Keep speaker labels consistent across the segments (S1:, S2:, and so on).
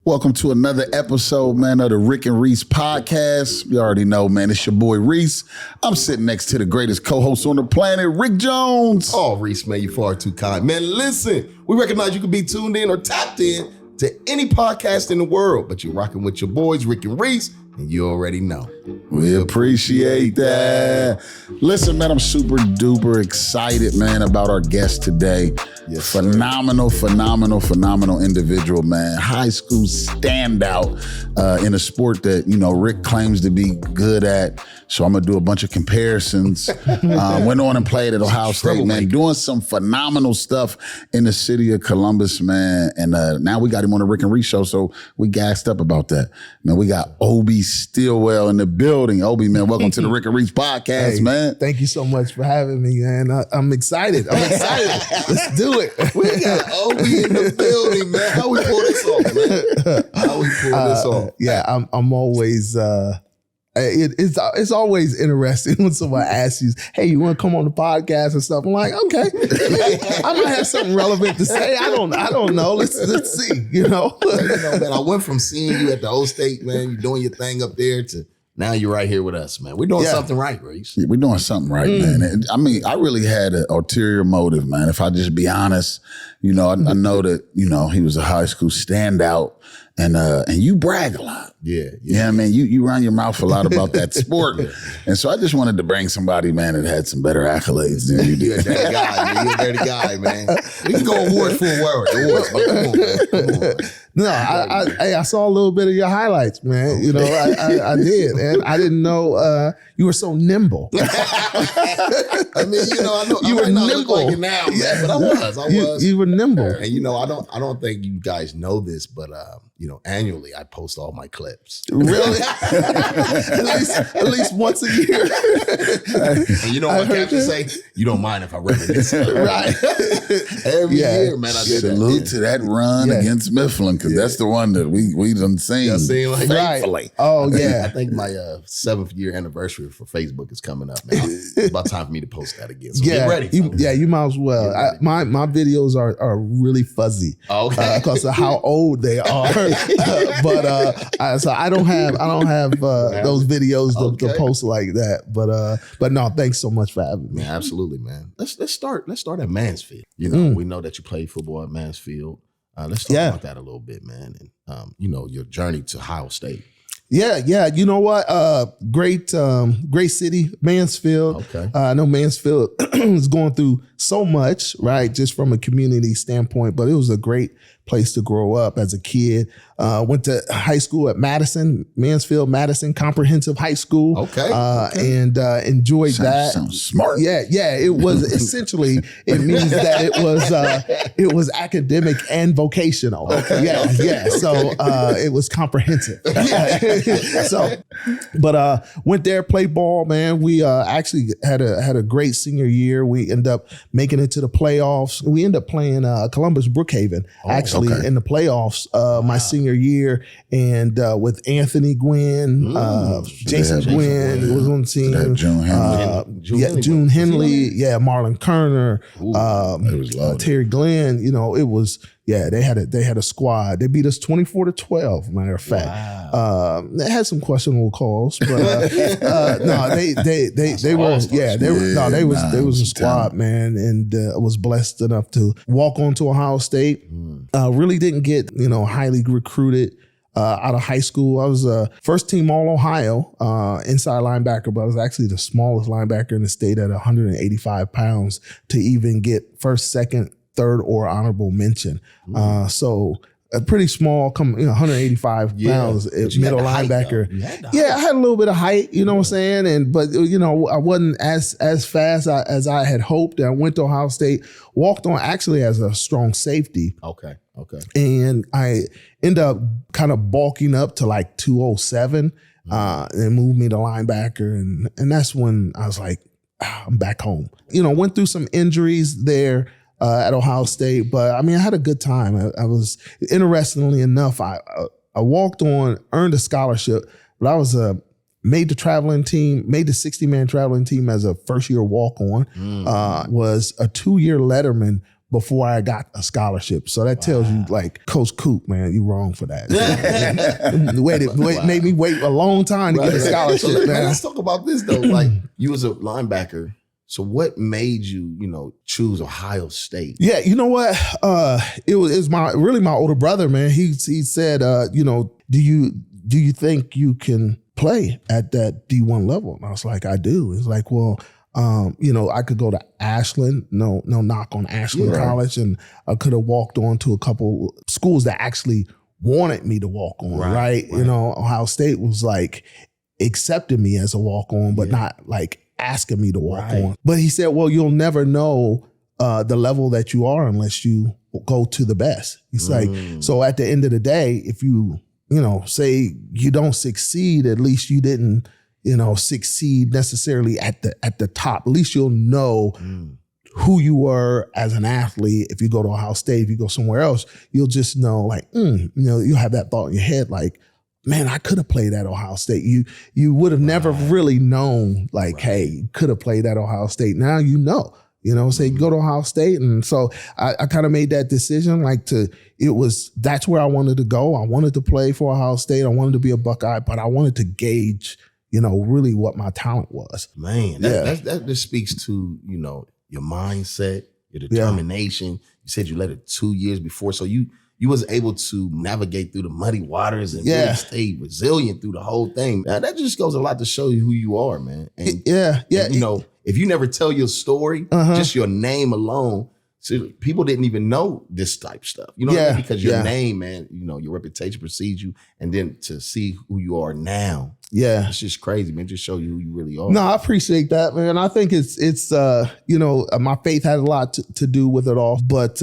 S1: Welcome to another episode, man, of the Rick and Reese podcast. You already know, man, it's your boy Reese. I'm sitting next to the greatest co-host on the planet, Rick Jones.
S2: Oh, Reese, man, you far too kind. Man, listen, we recognize you could be tuned in or tapped in to any podcast in the world, but you're rocking with your boys, Rick and Reese, and you already know.
S1: We appreciate that. Listen, man, I'm super duper excited, man, about our guest today.
S2: Yes,
S1: phenomenal individual, man. High school standout in a sport that, you know, Rick claims to be good at. So I'm going to do a bunch of comparisons. Went on and played at Ohio State, man, doing some phenomenal stuff in the city of Columbus, man. And now we got him on the Rick and Reese show, so we gassed up about that. Man, we got Obie Stillwell in the building. Obie, man, welcome to the Rick and Reese podcast, man.
S3: Thank you so much for having me, man. I'm excited. Let's do it.
S2: We got Obie in the building, man. How we pull this off, man? How we pull this off?
S3: Yeah, I'm always... It's always interesting when someone asks you, hey, you want to come on the podcast and stuff? I'm like, okay, I might have something relevant to say. I don't know. Let's see, you know.
S2: Man, I went from seeing you at the old state, man, you doing your thing up there, to now you're right here with us, man. We're doing something right, Reese.
S1: Yeah, we're doing something right, man. And, I mean, I really had an ulterior motive, man. If I just be honest, you know, I know that, you know, he was a high school standout. And you brag a lot.
S2: Yeah.
S1: I mean, you run your mouth a lot about that sport. And so I just wanted to bring somebody, man, that had some better accolades than you did.
S2: You're a dirty guy, man. You're a dirty guy, man. We can go award for awards, but come on, man.
S3: No, I saw a little bit of your highlights, man. Okay. You know, I did. And I didn't know you were so nimble.
S2: I mean, you know, I know you were nimble like it now, man, but I was.
S3: You were nimble.
S2: And you know, I don't think you guys know this, but you know, annually I post all my clips.
S3: Really? at least once a year.
S2: And you know what caption say? You don't mind if I reminisce.
S3: Right.
S2: Every year, man, I did that.
S1: Salute to that run against Mifflin, because that's the one that we done seen
S2: like
S1: faithfully.
S3: Right. Oh, yeah.
S2: I think my 7th year anniversary for Facebook is coming up, man. It's about time for me to post that again. So get ready.
S3: You might as well. My videos are really fuzzy.
S2: Okay.
S3: Because of how old they are. So I don't have those videos to post like that. But no, thanks so much for having me.
S2: Yeah, absolutely, man. Let's start at Mansfield. You know, we know that you played football at Mansfield. Let's talk about that a little bit, man. And you know, your journey to Ohio State.
S3: Yeah. You know what? Great city, Mansfield.
S2: Okay.
S3: I know Mansfield is going through so much, right? Just from a community standpoint, but it was a great place to grow up as a kid. Went to high school at Mansfield Madison Comprehensive High School.
S2: Okay.
S3: And enjoyed that.
S1: Sounds smart.
S3: Yeah. It was essentially, it means that it was academic and vocational.
S2: Okay.
S3: Yeah. So it was comprehensive. Went there, played ball, man. We actually had a great senior year. We ended up making it to the playoffs. We ended up playing Columbus Brookhaven in the playoffs my senior year, and with Anthony Gwynn, Jason Gwynn was on the team. June Henley, Marlon Kerner, Terry Glenn. You know, it was. Yeah, they had a squad. They beat us 24-12. Matter of fact, they had some questionable calls, but they was a squad, man, and was blessed enough to walk onto Ohio State. Really didn't get highly recruited out of high school. I was first team All Ohio inside linebacker, but I was actually the smallest linebacker in the state at 185 pounds to even get first, second, third, or honorable mention. So a pretty small, 185 pounds, middle linebacker. I had a little bit of height, you know what I'm saying? But I wasn't as fast as I had hoped. I went to Ohio State, walked on actually as a strong safety.
S2: Okay.
S3: And I ended up kind of bulking up to like 207 and moved me to linebacker. And that's when I was like, I'm back home. Went through some injuries there at Ohio State, but I mean, I had a good time. I was, interestingly enough, I walked on, earned a scholarship, but I was made the 60-man traveling team as a first-year walk-on, was a 2-year letterman before I got a scholarship. So that tells you, like, Coach Coop, man, you wrong for that. Made me wait a long time to get a scholarship,
S2: So
S3: man.
S2: let's talk about this though. Like, you was a linebacker. So what made you, choose Ohio State?
S3: Yeah, you know what? It was my older brother, man. He said, do you think you can play at that D1 level? And I was like, I do. It's like, well, I could go to Ashland. No knock on Ashland College, and I could have walked on to a couple schools that actually wanted me to walk on. Right. Ohio State was like accepting me as a walk on, but not like asking me to walk on. But he said, well, you'll never know the level that you are unless you go to the best. He's like, so at the end of the day, if you, say you don't succeed, at least you didn't, succeed necessarily at the top. At least you'll know who you were as an athlete. If you go to Ohio State, if you go somewhere else, you'll just know, like, you'll have that thought in your head, like, man, I could have played at Ohio State. You would have never really known, like, hey, you could have played at Ohio State. Now you know. Say go to Ohio State. And so I kind of made that decision, that's where I wanted to go. I wanted to play for Ohio State. I wanted to be a Buckeye, but I wanted to gauge, really what my talent was.
S2: Man, that just speaks to, your mindset, your determination. You said you led it 2 years before. So you was able to navigate through the muddy waters and really stay resilient through the whole thing. Now, that just goes a lot to show you who you are, man. And, and, if you never tell your story, just your name alone, so people didn't even know this type of stuff. You know what I mean? Because your name, man, your reputation precedes you. And then to see who you are now, it's just crazy, man. Just show you who you really are.
S3: No, I appreciate that, man. I think it's my faith had a lot to do with it all. But,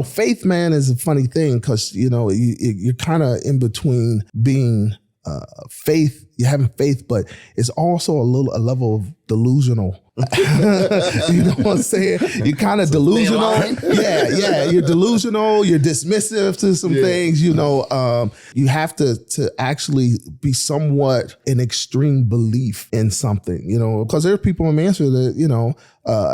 S3: faith, man, is a funny thing because, you're kind of in between being faith, you're having faith, but it's also a level of delusional. You know what I'm saying? You're kind of delusional. Yeah. You're delusional. You're dismissive to some things. You have to actually be somewhat in extreme belief in something. Because there are people in Mansfield that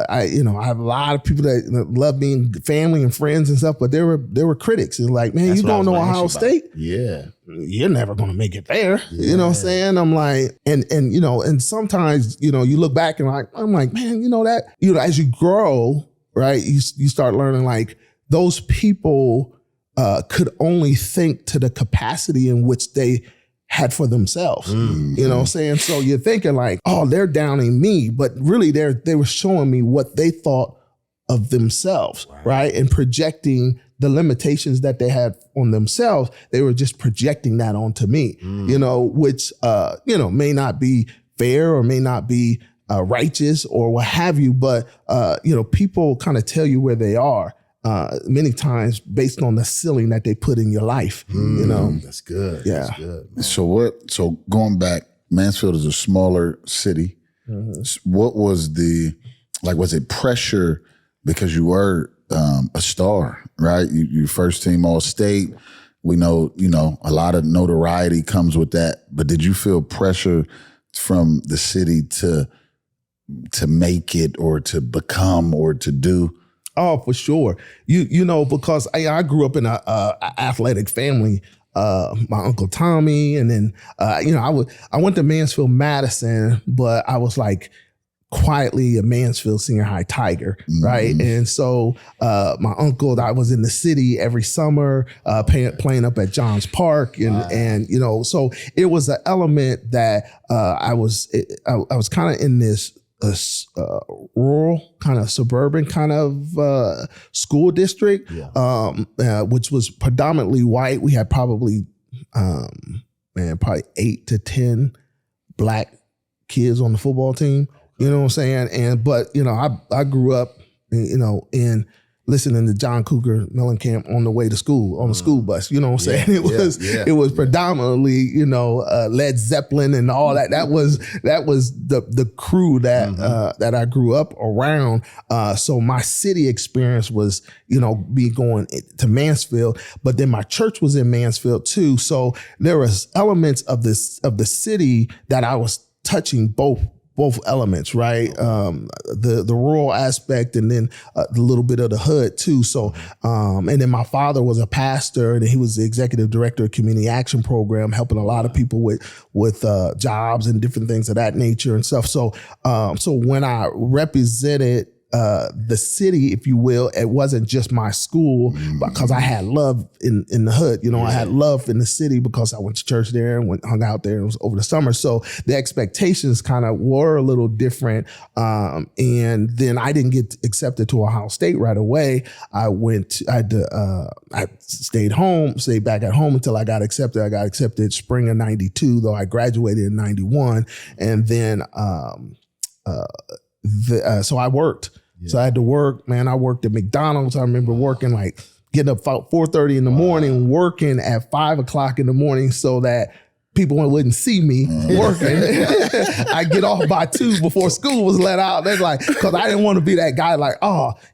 S3: I have a lot of people that love being family and friends and stuff, but there were critics. It's like, man, you don't know Ohio State?
S2: Yeah.
S3: You're never going to make it there. Yeah. You know what I'm saying? I'm like, and sometimes, you look back and I'm like, man, as you grow, right, you start learning like those people could only think to the capacity in which they had for themselves. You know what I'm saying? So you're thinking like, oh, they're downing me, but really they were showing me what they thought of themselves, right? And projecting the limitations that they had on themselves. They were just projecting that onto me, which, may not be fair or may not be righteous or what have you, but, people kind of tell you where they are. Many times based on the ceiling that they put in your life,
S2: That's good.
S3: Yeah.
S2: That's good, man.
S1: So going back, Mansfield is a smaller city. What was was it pressure because you were a star, right? You first team All-State. We know, a lot of notoriety comes with that, but did you feel pressure from the city to make it or to become or to do?
S3: Oh, for sure. Because I grew up in a athletic family. My Uncle Tommy, and then I went to Mansfield Madison, but I was like quietly a Mansfield Senior High Tiger, right? And so my uncle, I was in the city every summer playing up at Johns Park, and so it was an element that I was kind of in this rural kind of suburban kind of school district, which was predominantly white. We had probably 8 to 10 black kids on the football team. You know what I'm saying? But I grew up, in listening to John Cougar Mellencamp on the way to school, on the school bus. You know what I'm saying? It was predominantly, Led Zeppelin and all that. That was the crew that I grew up around. So my city experience was, me going to Mansfield, but then my church was in Mansfield too. So there was elements of the city that I was touching both both elements, right? The rural aspect and then a little bit of the hood too. So, and then my father was a pastor and he was the executive director of Community Action Program, helping a lot of people with jobs and different things of that nature and stuff. So, so when I represented the city, if you will, it wasn't just my school because I had love in the hood. You know, I had love in the city because I went to church there and hung out there. It was over the summer. So the expectations kind of were a little different. And then I didn't get accepted to Ohio State right away. I stayed back at home until I got accepted. I got accepted spring of 92, though I graduated in 91. And then, so I worked. Yeah. So I had to work, man. I worked at McDonald's. I remember working getting up about 4:30 in the morning, working at 5 o'clock in the morning so that people wouldn't see me working. I get off by 2 before school was let out. They're because I didn't want to be that guy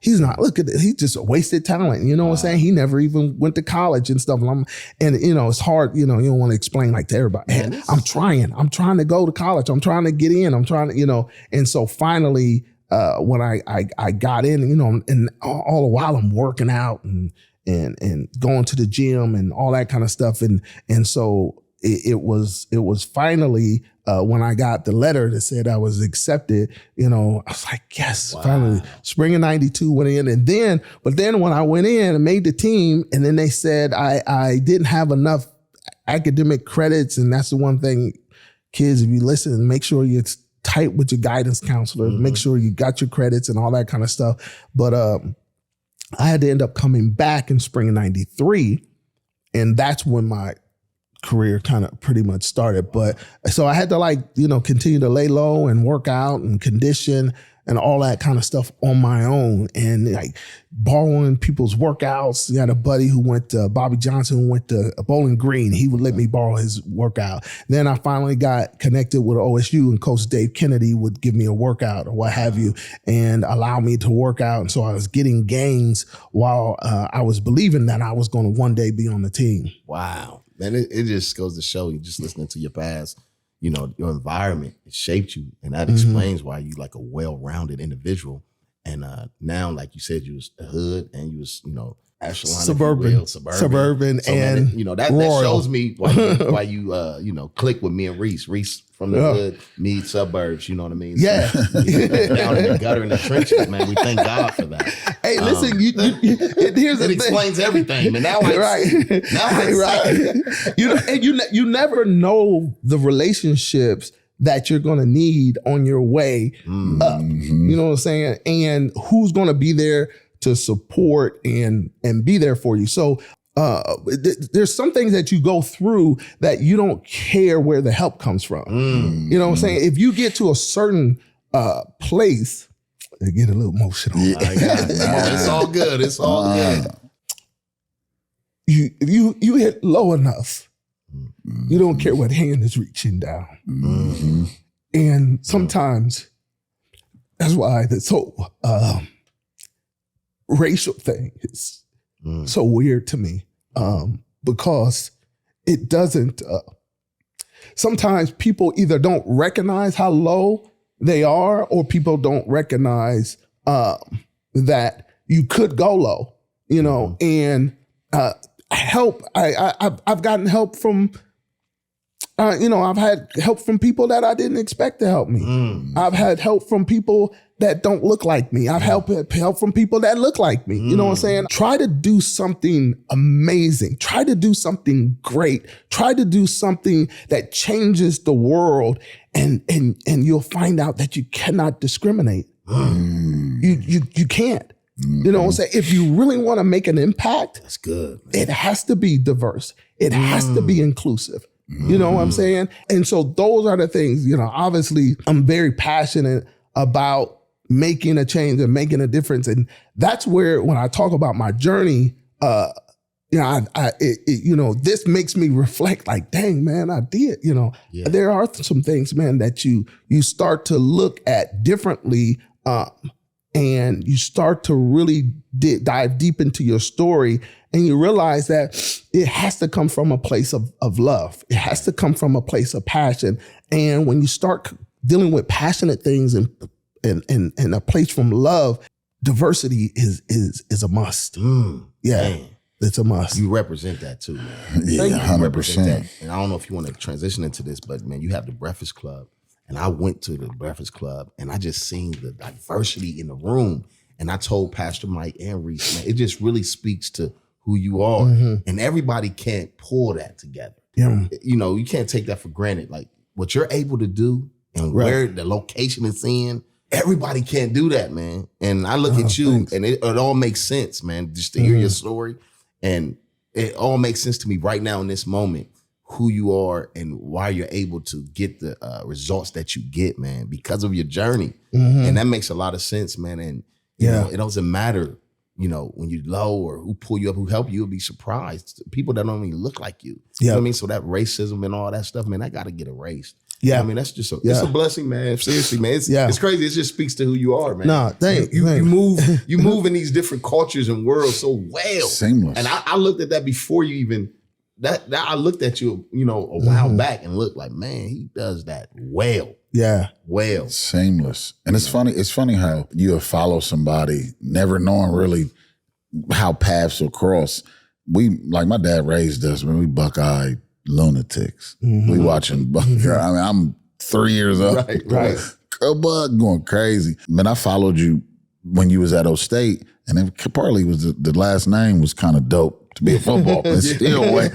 S3: he's not, look at this. He's just a wasted talent. You know what I'm saying? He never even went to college and stuff. And it's hard, you don't want to explain to everybody, hey, I'm trying to go to college. I'm trying to get in. I'm trying to, and so finally, when I got in, and all the while I'm working out and going to the gym and all that kind of stuff. And so it was finally, when I got the letter that said I was accepted, I was like, yes, finally. Spring of 92 went in. But then when I went in and made the team, and then they said I didn't have enough academic credits. And that's the one thing, kids, if you listen, make sure you're tight with your guidance counselor, make sure you got your credits and all that kind of stuff. But I had to end up coming back in spring of 93. And that's when my career kind of pretty much started. But so I had to continue to lay low and work out and condition and all that kind of stuff on my own, and borrowing people's workouts. You had a buddy who went to Bobby Johnson, who went to Bowling Green. He would let me borrow his workout. Then I finally got connected with OSU, and Coach Dave Kennedy would give me a workout or what have you, and allow me to work out. And so I was getting gains while I was believing that I was going to one day be on the team.
S2: Wow, man! It just goes to show you, just listening to your past. Your environment, it shaped you, and that explains why you a well-rounded individual. And now, like you said, you was a hood and you was, echelon,
S3: suburban,
S2: so,
S3: and
S2: man, that shows me why you click with me and Reese. Reese from the hood, me suburbs. You know what I mean?
S3: Yeah,
S2: down in the gutter in the trenches, man. We thank God for that.
S3: Hey, listen, here's the thing.
S2: Explains everything, man. Now
S3: you never know the relationships that you're going to need on your way up. You know what I'm saying? And who's going to be there to support and be there for you. So there's some things that you go through that you don't care where the help comes from. You know what I'm saying? If you get to a certain place, I get a little emotional.
S2: Yeah. It's all good. It's all good.
S3: You hit low enough, you don't care what hand is reaching down. And sometimes that's why this whole racial thing is so weird to me, because it doesn't, sometimes people either don't recognize how low they are, or people don't recognize that you could go low, and help. I've gotten help from, I've had help from people that I didn't expect to help me. I've had help from people that don't look like me. I've help from people that look like me. You know what I'm saying? Try to do something amazing. Try to do something great. Try to do something that changes the world, and you'll find out that you cannot discriminate. You can't. You know what I'm saying? If you really want to make an impact,
S2: that's good, man.
S3: It has to be diverse. It has to be inclusive. You know what I'm saying? And so those are the things, obviously I'm very passionate about making a change and making a difference. And that's where, when I talk about my journey, this makes me reflect dang, man, I did, There are some things, man, that you start to look at differently, and you start to really dive deep into your story, and you realize that it has to come from a place of love. It has to come from a place of passion. And when you start dealing with passionate things and a place from love, diversity is a must. Man. It's a must.
S2: You represent that too, man.
S1: Yeah, 100%.
S2: And I don't know if you want to transition into this, but man, you have the Breakfast Club. And I went to the Breakfast Club and I just seen the diversity in the room. And I told Pastor Mike and Reese, man, it just really speaks to who you are. And everybody can't pull that together. Yeah. You know, you can't take that for granted. Like what you're able to do and where the location is in, everybody can't do that, man. And I look at you and it all makes sense, man, just to hear your story. And it all makes sense to me right now in this moment, who you are and why you're able to get the results that you get, man, because of your journey. And that makes a lot of sense, man. And you know, it doesn't matter, you know, when you're low or who pull you up, who help you, you'll be surprised. People that don't even look like you. You know what I mean? So that racism and all that stuff, man, that got to get erased. Yeah, I mean that's just it's a blessing, man. Seriously, man, it's crazy. It just speaks to who you are, man.
S3: No,
S2: you move in these different cultures and worlds so well,
S1: seamless.
S2: And I looked at that before you even that. I looked at you, you know, a while back and looked like, man, he does that well.
S3: Yeah,
S2: well,
S1: seamless. And it's funny. It's funny how you have followed somebody, never knowing really how paths will cross. We like my dad raised us when we Buckeye lunatics. We watching Buckeye. I mean, I'm 3 years old.
S2: Right.
S1: Going crazy. Man, I followed you when you was at O State, and then partly was the last name was kind of dope to be a football player. Still way.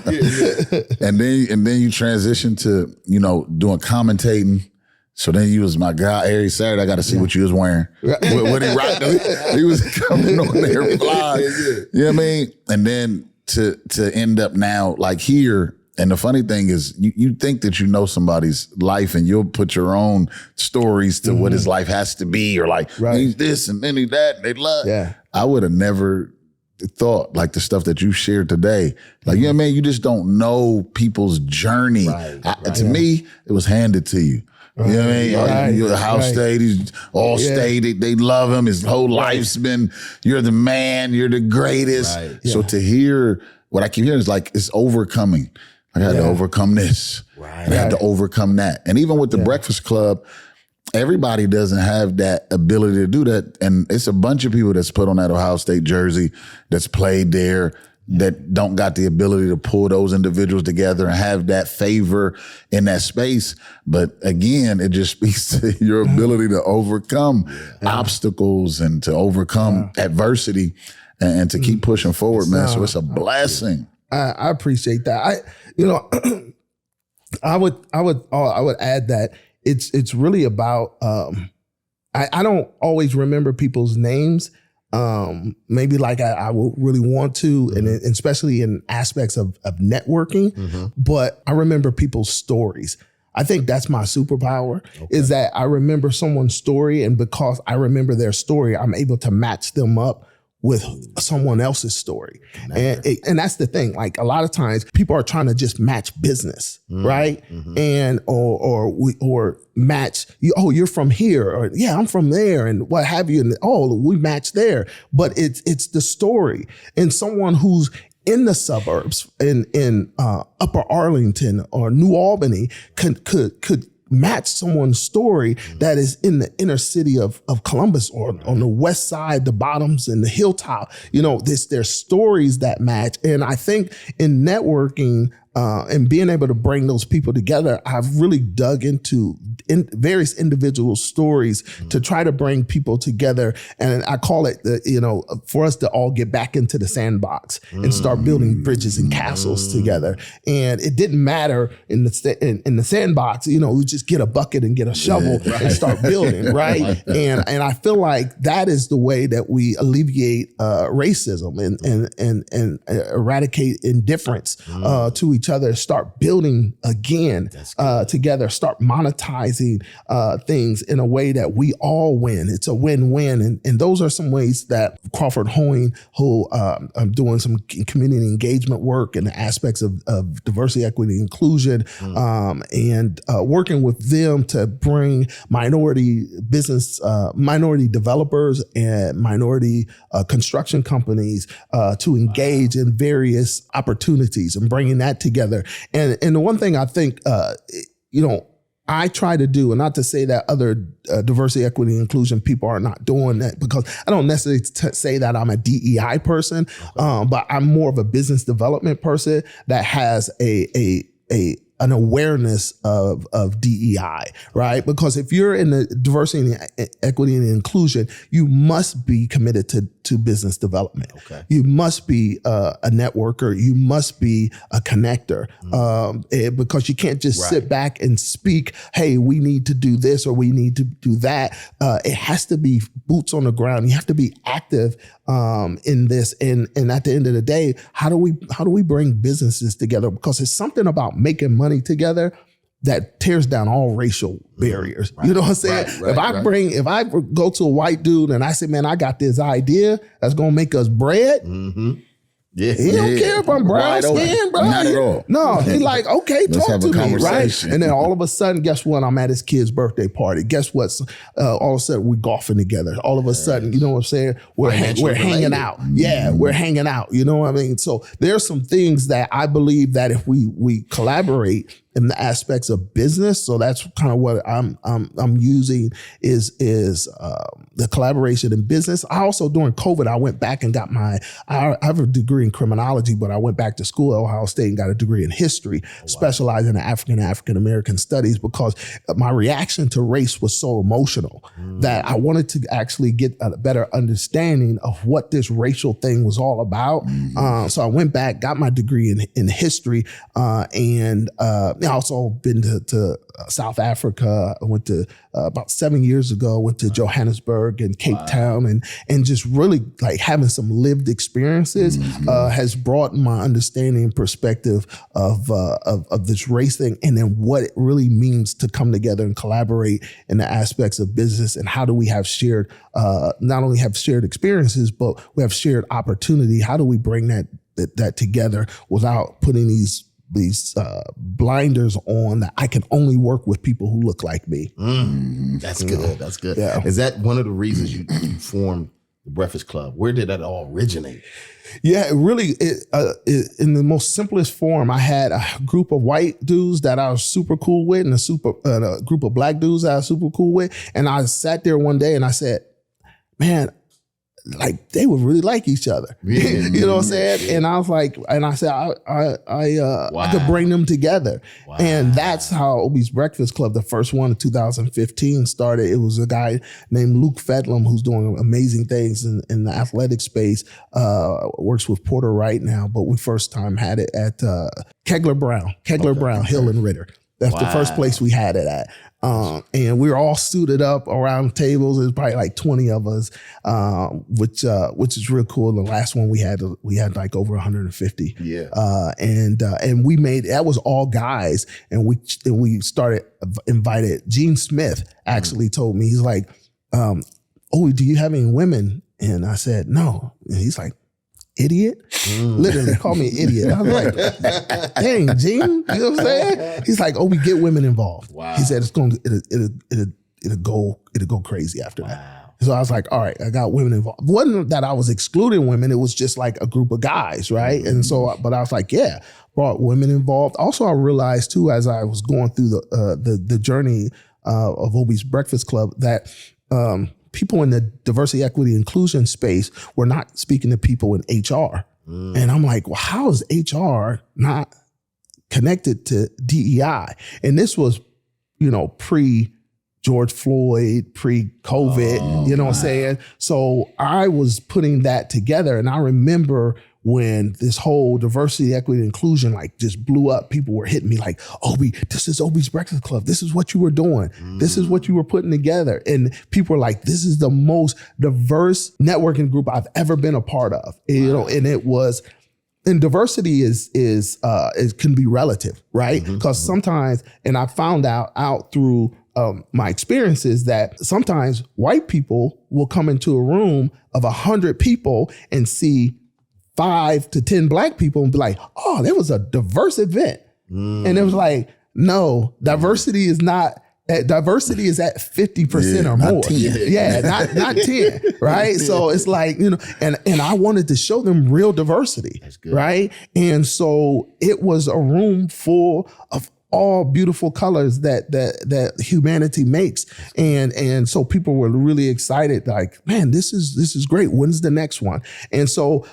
S1: And then you transitioned to, you know, doing commentating. So then you was my guy every Saturday. I got to see what you was wearing. When he rocked, he was coming on there flying. You know what I mean? And then to end up now like here. And the funny thing is, you think that you know somebody's life and you'll put your own stories to what his life has to be, or like, he's this and then he's that, and they love. Yeah. I would have never thought like the stuff that you shared today. Like, you know what I mean? You just don't know people's journey. To me, it was handed to you. You know what I mean? You're the house state, he's all state, they love him. His whole life's been, you're the man, you're the greatest. So to hear, what I keep hearing is like, it's overcoming. I had to overcome this. And I had to overcome that. And even with the Breakfast Club, everybody doesn't have that ability to do that. And it's a bunch of people that's put on that Ohio State jersey, that's played there, that don't got the ability to pull those individuals together and have that favor in that space. But again, it just speaks to your ability to overcome obstacles and to overcome adversity and to keep pushing forward, man. So it's a blessing.
S3: I appreciate that. I would add that it's really about I don't always remember people's names, maybe like I would really want to, and especially in aspects of networking, but I remember people's stories. I think that's my superpower, is that I remember someone's story, and because I remember their story, I'm able to match them up with someone else's story. And that's the thing. Like a lot of times people are trying to just match business, right? And or match, you're from here, or I'm from there, and what have you, and we match there. But it's the story. And someone who's in the suburbs in Upper Arlington or New Albany could match someone's story that is in the inner city of Columbus, or on the west side, the bottoms and the hilltop. You know, there's stories that match. And I think in networking and being able to bring those people together, I've really dug into various individual stories to try to bring people together. And I call it, for us to all get back into the sandbox and start building bridges and castles together. And it didn't matter in the sandbox, we just get a bucket and get a shovel and start building, right? And I feel like that is the way that we alleviate racism and eradicate indifference to each other, start building again together, start monetizing things in a way that we all win. It's a win-win. And those are some ways that Crawford Hoeing, who I'm doing some community engagement work in the aspects of diversity, equity, inclusion, and working with them to bring minority business, minority developers and minority construction companies to engage in various opportunities and bringing that together. And the one thing I think, I try to do, and not to say that other diversity, equity, and inclusion people are not doing that, because I don't necessarily say that I'm a DEI person, but I'm more of a business development person that has an awareness of DEI, right? Because if you're in the diversity, equity, and inclusion, you must be committed to business development. Okay. You must be a networker. You must be a connector, because you can't just sit back and speak, hey, we need to do this or we need to do that. It has to be boots on the ground. You have to be active in this. And at the end of the day, how do we bring businesses together? Because it's something about making money together that tears down all racial barriers. Right. You know what I'm saying? If I go to a white dude and I say, man, I got this idea that's gonna make us bread. Yeah, he don't care if I'm brown skin, bro.
S1: Not at all.
S3: No, he's like, okay, talk to me, right? And then all of a sudden, guess what? I'm at his kid's birthday party. Guess what? All of a sudden, we're golfing together. All of a sudden, you know what I'm saying? We're hanging out. Yeah, we're hanging out. You know what I mean? So there's some things that I believe that if we collaborate in the aspects of business, so that's kind of what I'm using is the collaboration in business. I also, during COVID, I went back and got I have a degree in criminology, but I went back to school at Ohio State and got a degree in history, specializing in African American studies, because my reaction to race was so emotional that I wanted to actually get a better understanding of what this racial thing was all about. So I went back, got my degree in history, and I also been to South Africa. I went to about 7 years ago, went to Johannesburg and Cape Town, and just really like having some lived experiences has broadened my understanding and perspective of this race thing, and then what it really means to come together and collaborate in the aspects of business, and how do we have shared, not only have shared experiences, but we have shared opportunity. How do we bring that together without putting these blinders on that I can only work with people who look like me?
S2: That's good. That's good.
S3: Yeah.
S2: Is that one of the reasons you formed the Breakfast Club? Where did that all originate?
S3: Yeah, it really, in the most simplest form, I had a group of white dudes that I was super cool with, and a group of black dudes that I was super cool with. And I sat there one day and I said, man, like they would really like each other. You know what I'm saying? And I was like, and I said, I could bring them together. And that's how Obie's Breakfast Club, the first one in 2015, started. It was a guy named Luke Fedlam who's doing amazing things in the athletic space, works with Porter right now, but we first time had it at Kegler Brown, Hill and Ritter. That's the first place we had it at. And we were all suited up around tables. There's probably like 20 of us, which is real cool. The last one we had like over 150. Yeah. And we made, that was all guys. And we started, invited, Gene Smith actually told me, he's like, oh, do you have any women? And I said, no. And he's like, idiot? Literally called me an idiot. I was like, dang, Gene, you know what I'm saying? He's like, oh, we get women involved. Wow. He said it'll go crazy after that. So I was like, all right, I got women involved. It wasn't that I was excluding women, it was just like a group of guys, right? And so, but I was like, yeah, brought women involved. Also, I realized too, as I was going through the journey of Obie's Breakfast Club, that people in the diversity, equity, inclusion space were not speaking to people in HR. And I'm like, well, how is HR not connected to DEI? And this was, pre George Floyd, pre-COVID, you know what I'm saying? So I was putting that together, and I remember when this whole diversity, equity, inclusion like just blew up, people were hitting me like, Obie, this is Obie's Breakfast Club. This is what you were doing. This is what you were putting together. And people were like, this is the most diverse networking group I've ever been a part of. And it was, and diversity can be relative, right? Because sometimes, and I found out through my experiences that sometimes white people will come into a room of 100 people and see 5 to 10 black people and be like, oh, there was a diverse event. And it was like, no, diversity is not, diversity is at 50% or more. Not 10, right? So it's like, and I wanted to show them real diversity, right? And so it was a room full of all beautiful colors that humanity makes. And so people were really excited, like, man, this is great. When's the next one? And so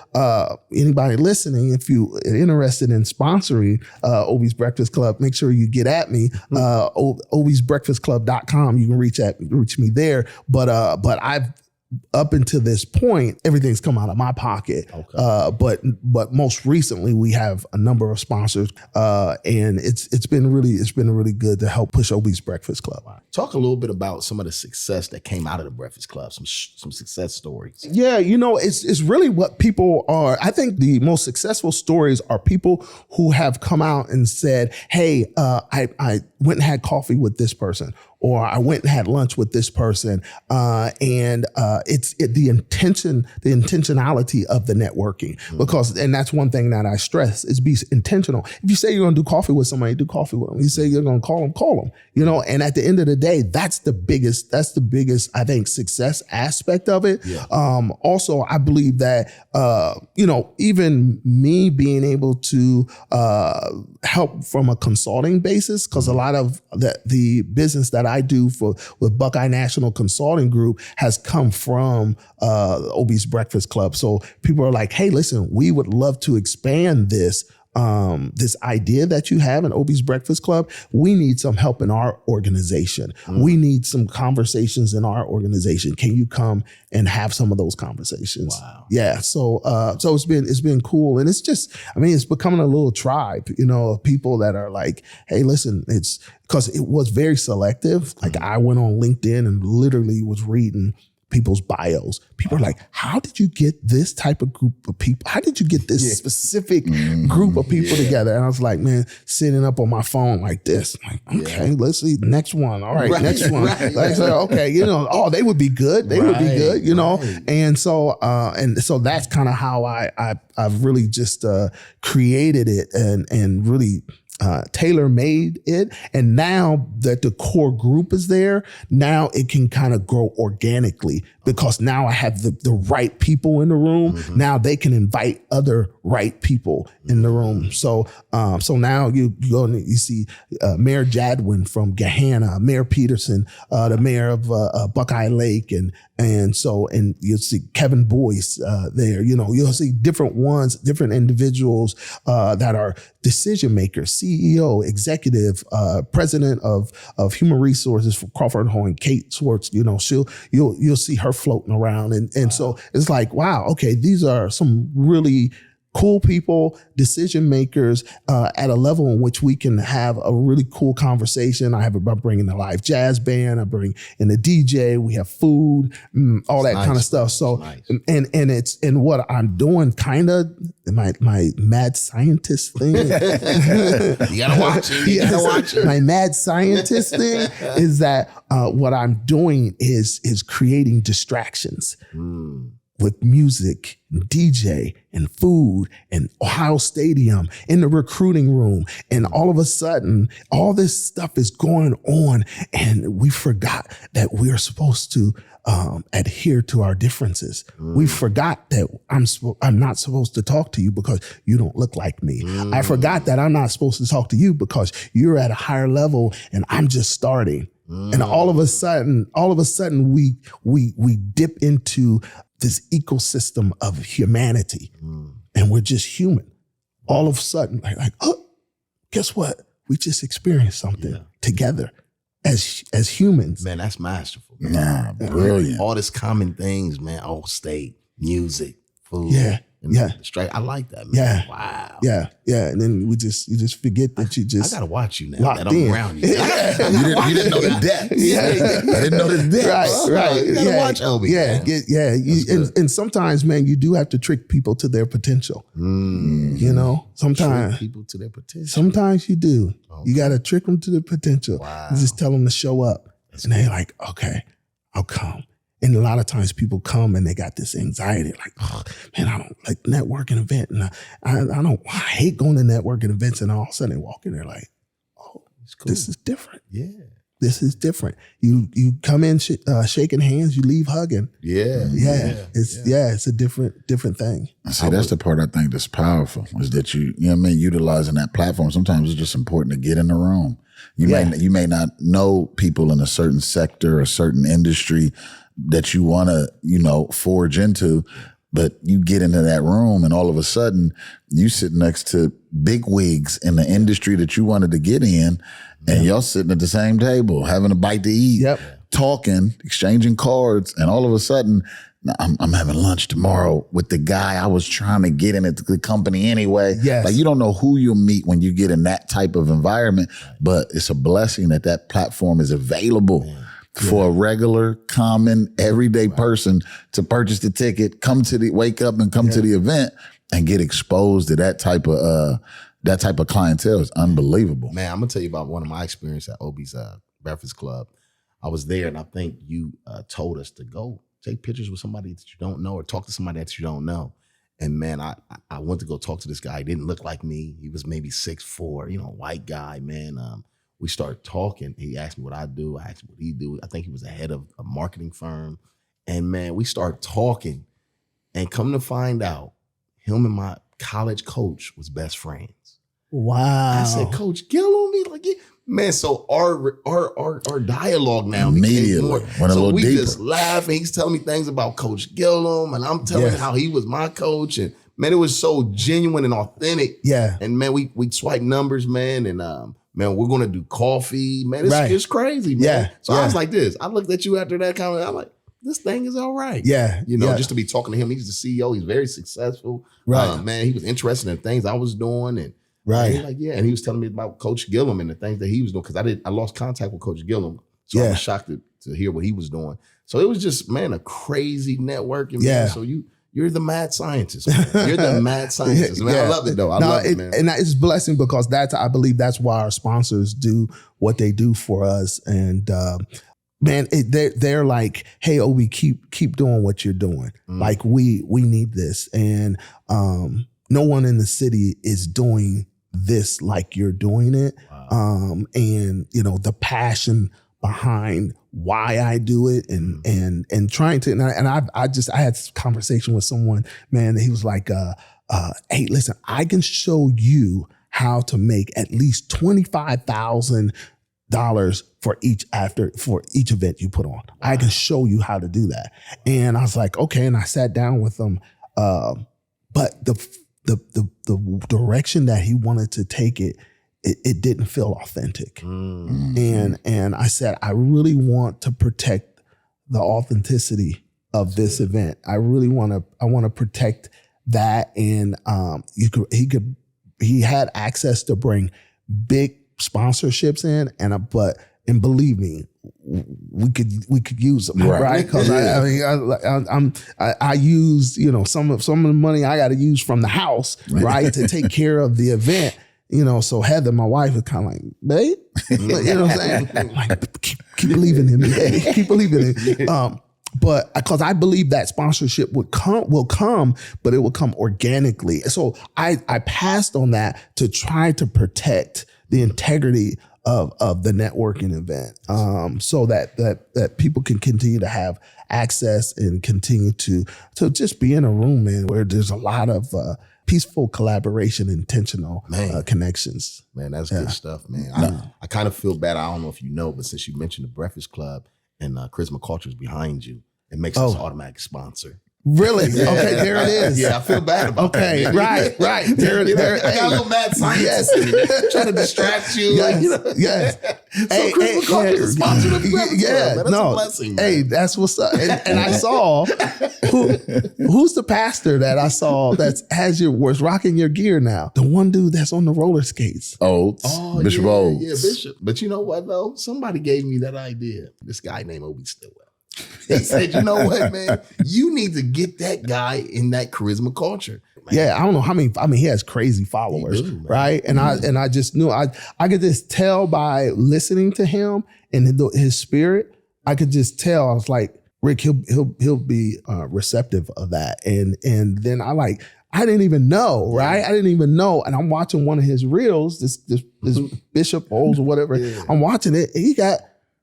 S3: anybody listening, if you are interested in sponsoring Obie's Breakfast Club, make sure you get at me. obiesbreakfastclub.com. You can reach me there. But I've up until this point, everything's come out of my pocket. Okay. But most recently, we have a number of sponsors, and it's been really good to help push Obie's Breakfast Club.
S2: Talk a little bit about some of the success that came out of the Breakfast Club, some success stories.
S3: Yeah, it's really what people are. I think the most successful stories are people who have come out and said, "Hey, I went and had coffee with this person." Or I went and had lunch with this person, and it's the intentionality of the networking, because, and that's one thing that I stress, is be intentional. If you say you're going to do coffee with somebody, do coffee with them. You say you're going to call them. And at the end of the day, that's the biggest, I think, success aspect of it. Yeah. Also, I believe that, even me being able to help from a consulting basis, because a lot of the business that I do with Buckeye National Consulting Group has come from Obie's Breakfast Club. So people are like, hey, listen, we would love to expand this idea that you have in Obie's Breakfast Club. We need some help in our organization. We need some conversations in our organization. Can you come and have some of those conversations? Wow. Yeah. So it's been cool. And it's just, it's becoming a little tribe, of people that are like, hey, listen, it's because it was very selective. Like I went on LinkedIn and literally was reading people's bios. People are like, how did you get this type of group of people? How did you get this specific group of people together? And I was like, man, sitting up on my phone like this. Like, okay, let's see. Next one. All right, next one. Like, so, okay, they would be good. They would be good, And so that's kind of how I've really just created it and really tailor-made it. And now that the core group is there, now it can kind of grow organically, because now I have the right people in the room. Now they can invite other right people in the room. So now you go and you see Mayor Jadwin from Gahanna, Mayor Peterson, the mayor of Buckeye Lake, and you'll see Kevin Boyce there. You'll see different individuals that are decision makers, CEO, executive, president of human resources for Crawford Hall, and Kate Swartz. You'll see her floating around, and so it's like, wow, okay, these are some really cool people, decision makers, at a level in which we can have a really cool conversation. I'm bringing the live jazz band, I bring in the DJ, we have food, all that kind of stuff. So, and what I'm doing, kind of my mad scientist thing.
S2: You gotta watch it. You gotta watch it.
S3: My mad scientist thing is that what I'm doing is creating distractions. With music, and DJ, and food, and Ohio Stadium, in the recruiting room. And all of a sudden, all this stuff is going on, and we forgot that we are supposed to adhere to our differences. We forgot that I'm not supposed to talk to you because you don't look like me. I forgot that I'm not supposed to talk to you because you're at a higher level and I'm just starting. And all of a sudden we dip into this ecosystem of humanity, and we're just human. All of a sudden, like, oh, guess what? We just experienced something together as humans.
S2: Man, that's masterful.
S1: Nah, brilliant.
S2: All these common things, man. State, music, food. Straight. I like that, man.
S3: Yeah.
S2: Wow.
S3: Yeah. And then you just forget that you just.
S2: I gotta watch you now that I'm around you.
S1: You didn't know the depth. I didn't know the depth.
S2: Right. You gotta watch Obie.
S3: Yeah. And sometimes, man, you do have to trick people to their potential. Sometimes
S2: trick people to their potential.
S3: Sometimes you do. Okay. You gotta trick them to their potential. Wow. You just tell them to show up, and they're like, okay, I'll come. And a lot of times people come and they got this anxiety, like, oh, man, I don't like networking event. And I hate going to networking events. And all of a sudden they walk in there like, oh, cool. This is different.
S2: Yeah.
S3: this is different. You come in shaking hands, you leave hugging. It's a different thing.
S1: See, that's the part I think that's powerful is that you know what I mean, utilizing that platform. Sometimes it's just important to get in the room. You may not know people in a certain sector, a certain industry that you want to, forge into, but you get into that room and all of a sudden you sit next to big wigs in the industry that you wanted to get in, and y'all sitting at the same table, having a bite to eat, talking, exchanging cards, and all of a sudden, I'm having lunch tomorrow with the guy I was trying to get into the company anyway.
S3: Yes.
S1: Like, you don't know who you'll meet when you get in that type of environment, but it's a blessing that platform is available for a regular, common, everyday person to purchase the ticket, wake up and come to the event and get exposed to that type of clientele. Is unbelievable.
S2: Man, I'm gonna tell you about one of my experiences at Obie's Breakfast Club. I was there, and I think you told us to go take pictures with somebody that you don't know or talk to somebody that you don't know. And man, I went to go talk to this guy. He didn't look like me. He was maybe 6'4", white guy, man. We started talking. He asked me what I do. I asked him what he do. I think he was the head of a marketing firm. And man, we started talking, and come to find out, him and my college coach was best friends.
S3: Wow.
S2: I said, Coach Gillum, man. So our dialogue now became more. So we deeper. Just laugh, and he's telling me things about Coach Gillum, and I'm telling him how he was my coach, and man, it was so genuine and authentic.
S3: Yeah.
S2: And man, we swipe numbers, man, and man, we're gonna do coffee, man. It's crazy, man.
S3: Yeah.
S2: So I was like this. I looked at you after that comment. I'm like, this thing is all right.
S3: Yeah.
S2: Just to be talking to him. He's the CEO. He's very successful.
S3: Right.
S2: Man, he was interested in things I was doing, and
S3: right.
S2: And and he was telling me about Coach Gillum and the things that he was doing, because I lost contact with Coach Gillum, so I was shocked to hear what he was doing. So it was just, man, a crazy networking. Man. So you're the mad scientist, man. You're the mad scientist, man. I love it though. I love it, man.
S3: And it's a blessing, because I believe that's why our sponsors do what they do for us. And man, they're like, hey, Obie, keep doing what you're doing. Like we need this, and no one in the city is doing this like you're doing it. Wow. And the passion behind why I do it, and trying to, and I had this conversation with someone, man, he was like, hey, listen, I can show you how to make at least $25,000 for each event you put on. Wow. I can show you how to do that. And I was like, okay. And I sat down with him. But the direction that he wanted to take it didn't feel authentic. And I said, I really want to protect the authenticity of this event. I want to protect that. And he had access to bring big sponsorships in, and believe me, we could use them, right? Because I use some of the money I got to use from the house, right, to take care of the event. So Heather, my wife, is kind of like, babe, what I'm saying? Like, keep believing in me, babe. Keep believing in me. But because I believe that sponsorship will come, but it will come organically. So I passed on that to try to protect the integrity of the networking event, so that people can continue to have access and continue to just be in a room, man, where there's a lot of peaceful collaboration, intentional connections.
S2: Man, that's good stuff, man. I kind of feel bad. I don't know if you know, but since you mentioned the Breakfast Club and Charisma Culture is behind you, it makes us automatic sponsor.
S3: Really? Okay, there it is.
S2: Yeah, I feel bad about that.
S3: Okay, right. There.
S2: I got a little mad science trying to distract you.
S3: Yes.
S2: So Charisma Culture is a sponsor of the Breakfast Club. That's a blessing, man.
S3: Hey, that's what's up. And I saw who's the pastor that I saw was rocking your gear now? The one dude that's on the roller skates.
S1: Bishop Oates.
S2: Yeah, Bishop. But you know what though? Somebody gave me that idea. This guy named Obie Stillwell. He said, you know what, man? You need to get that guy in that Charisma Culture. Man.
S3: Yeah, I don't know how many. I mean, he has crazy followers, right? And I just knew I could just tell by listening to him and his spirit. I could just tell. I was like, Rick, he'll be receptive of that. And then I didn't even know, right? I didn't even know. And I'm watching one of his reels. This Bishop Oates or whatever. Yeah. I'm watching it. And he got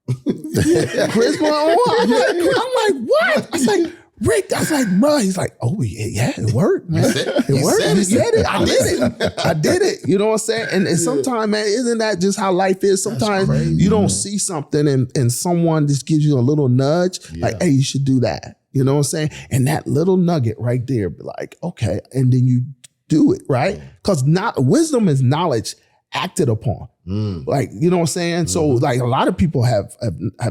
S3: Charisma on what? I'm like, what? I was like, Rick, I was like, bro. He's like, oh, yeah, it worked, man. It worked. You said it. I did it. I did it. You know what I'm saying? And sometimes, man, isn't that just how life is? Sometimes you don't see something and someone just gives you a little nudge, like, hey, you should do that. You know what I'm saying? And that little nugget right there, be like, okay. And then you do it, right? Because wisdom is knowledge acted upon. Like, you know what I'm saying? So like a lot of people have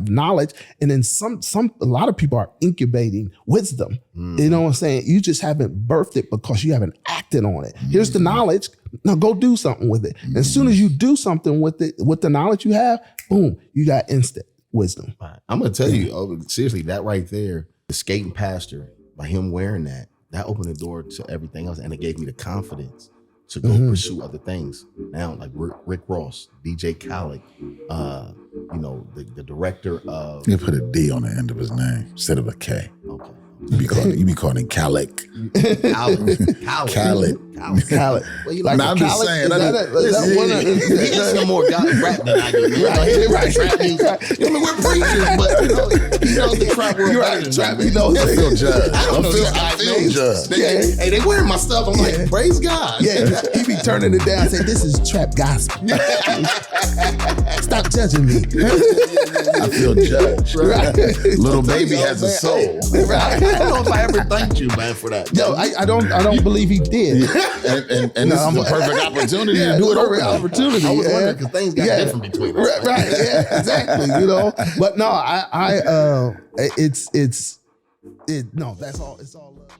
S3: knowledge, and then a lot of people are incubating wisdom. You know what I'm saying? You just haven't birthed it because you haven't acted on it. Here's the knowledge. Now go do something with it. And as soon as you do something with it, with the knowledge you have, boom, you got instant wisdom.
S2: I'm gonna tell you, seriously, that right there, the skating pastor, by him wearing that opened the door to everything else, and it gave me the confidence to go pursue other things. Now, like Rick Ross, DJ Khaled, the director of...
S1: You put a D on the end of his name instead of a K.
S2: Okay.
S1: You be calling him Khaled.
S2: Khaled.
S3: Well, you like
S1: I'm just saying.
S2: He gets some more rap than I do. Right. Trap music. I mean, we're preachers, but he knows the trap world better than trap.
S1: I feel judged. I feel judged.
S2: Hey, they wearing my stuff. I'm like, praise God.
S3: Yeah, he be turning it down and say, this is trap gospel. Stop judging me.
S1: I feel judged.
S3: Right.
S1: Little baby has a soul.
S2: Right. I don't know if I ever thanked you, man, for that.
S3: No, I don't believe he did.
S1: And this is the perfect opportunity to do it over.
S3: Opportunity.
S2: I was wondering because things got different between us.
S3: Right. Yeah, exactly. You know, but no, that's all. It's all love.